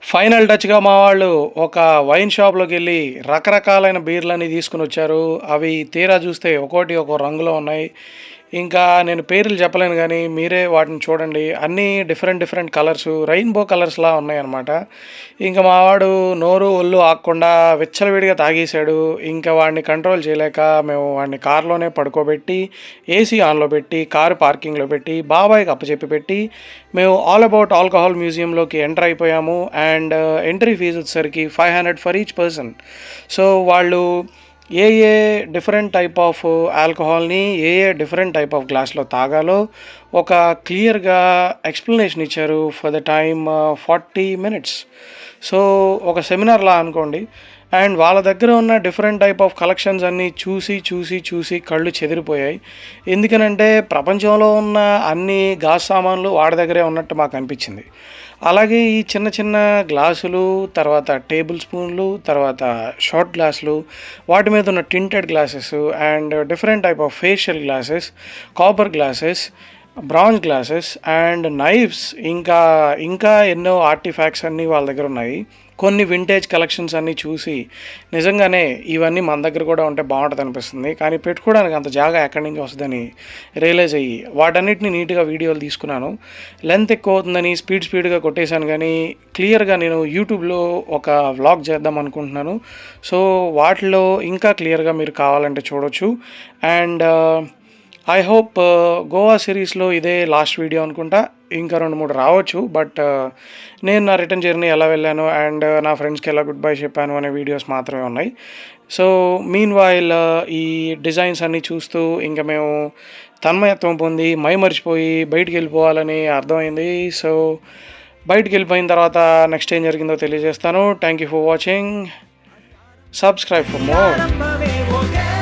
Final టచ్‌గా మా వాళ్ళు ఒక వైన్ షాప్‌లోకెళ్ళి రకరకాలైన బీర్‌లని తీసుకొనొచ్చారు. అవి తీరా చూస్తే ఒక్కోటి ఒక్కో రంగులో ఉన్నాయి. ఇంకా నేను పేర్లు చెప్పలేను గానీ, మీరే వాటిని చూడండి. అన్నీ డిఫరెంట్ డిఫరెంట్ కలర్సు, రెయిన్‌బో కలర్స్‌లా ఉన్నాయన్నమాట. ఇంక మా వాడు నోరు, ఒళ్ళు ఆగకుండా విచ్చలవిడిగా తాగేసాడు. ఇంక వాడిని కంట్రోల్ చేయలేక మేము వాడిని కార్‌లోనే పడుకోబెట్టి, ఏసీ ఆన్‌లో పెట్టి, కారు పార్కింగ్‌లో పెట్టి, బాబాయ్‌కి అప్పచెప్పి పెట్టి, మేము ఆల్ అబౌట్ ఆల్కహాల్ మ్యూజియంలోకి ఎంటర్ అయిపోయాము. అండ్ ఎంట్రీ ఫీజు వచ్చేసరికి 500 ఫర్ ఈచ్ పర్సన్. సో, వాళ్ళు ఏ ఏ డిఫరెంట్ టైప్ ఆఫ్ ఆల్కహాల్‌ని డిఫరెంట్ టైప్ ఆఫ్ గ్లాస్‌లో తాగాలో ఒక క్లియర్‌గా ఎక్స్‌ప్లనేషన్ ఇచ్చారు for the time 40 minutes. So, ఒక సెమినార్‌లా అనుకోండి. అండ్ వాళ్ళ దగ్గర ఉన్న డిఫరెంట్ టైప్ ఆఫ్ కలెక్షన్స్ అన్నీ చూసి, చూసి, చూసి కళ్ళు చెదిరిపోయాయి. ఎందుకనంటే ప్రపంచంలో ఉన్న అన్ని గాజు సామాన్లు వాడి దగ్గరే ఉన్నట్టు మాకనిపించింది. అలాగే ఈ చిన్న చిన్న గ్లాసులు, తర్వాత టేబుల్ స్పూన్లు, తర్వాత షాట్ గ్లాసులు, వాటి మీద ఉన్న tinted glasses and different type of facial glasses, copper glasses, bronze glasses and knifes, ఇంకా ఇంకా ఎన్నో ఆర్టిఫాక్ట్స్ అన్నీ వాళ్ళ దగ్గర ఉన్నాయి. కొన్ని వింటేజ్ కలెక్షన్స్ అన్నీ చూసి నిజంగానే ఇవన్నీ మన దగ్గర కూడా ఉంటే బాగుంటుంది అనిపిస్తుంది. కానీ పెట్టుకోవడానికి అంత జాగా ఎక్కడి నుంచి వస్తుందని రియలైజ్ అయ్యి వాటన్నిటిని నీట్గా వీడియోలు తీసుకున్నాను. లెంత్ ఎక్కువ అవుతుందని స్పీడ్గా కొట్టేశాను, కానీ క్లియర్గా నేను యూట్యూబ్లో ఒక వ్లాగ్ చేద్దాం అనుకుంటున్నాను. సో, వాటిలో ఇంకా క్లియర్గా మీరు కావాలంటే చూడొచ్చు. అండ్ ఐ హోప్ గోవా సిరీస్‌లో ఇదే లాస్ట్ వీడియో అనుకుంటా. ఇంకా 2, 3 రావచ్చు. బట్ నేను నా రిటర్న్ జర్నీ ఎలా వెళ్ళాను అండ్ నా ఫ్రెండ్స్‌కి ఎలా గుడ్ బై చెప్పాను అనే వీడియోస్ మాత్రమే ఉన్నాయి. సో, మీన్‌వైల్ ఈ డిజైన్స్ అన్నీ చూస్తూ ఇంక మేము తన్మయత్వం పొంది మైమరిచిపోయి బయటికెళ్ళిపోవాలని అర్థమైంది. సో, బయటికెళ్ళిపోయిన తర్వాత నెక్స్ట్ ఏం జరిగిందో తెలియజేస్తాను. Thank you for watching. Subscribe for more.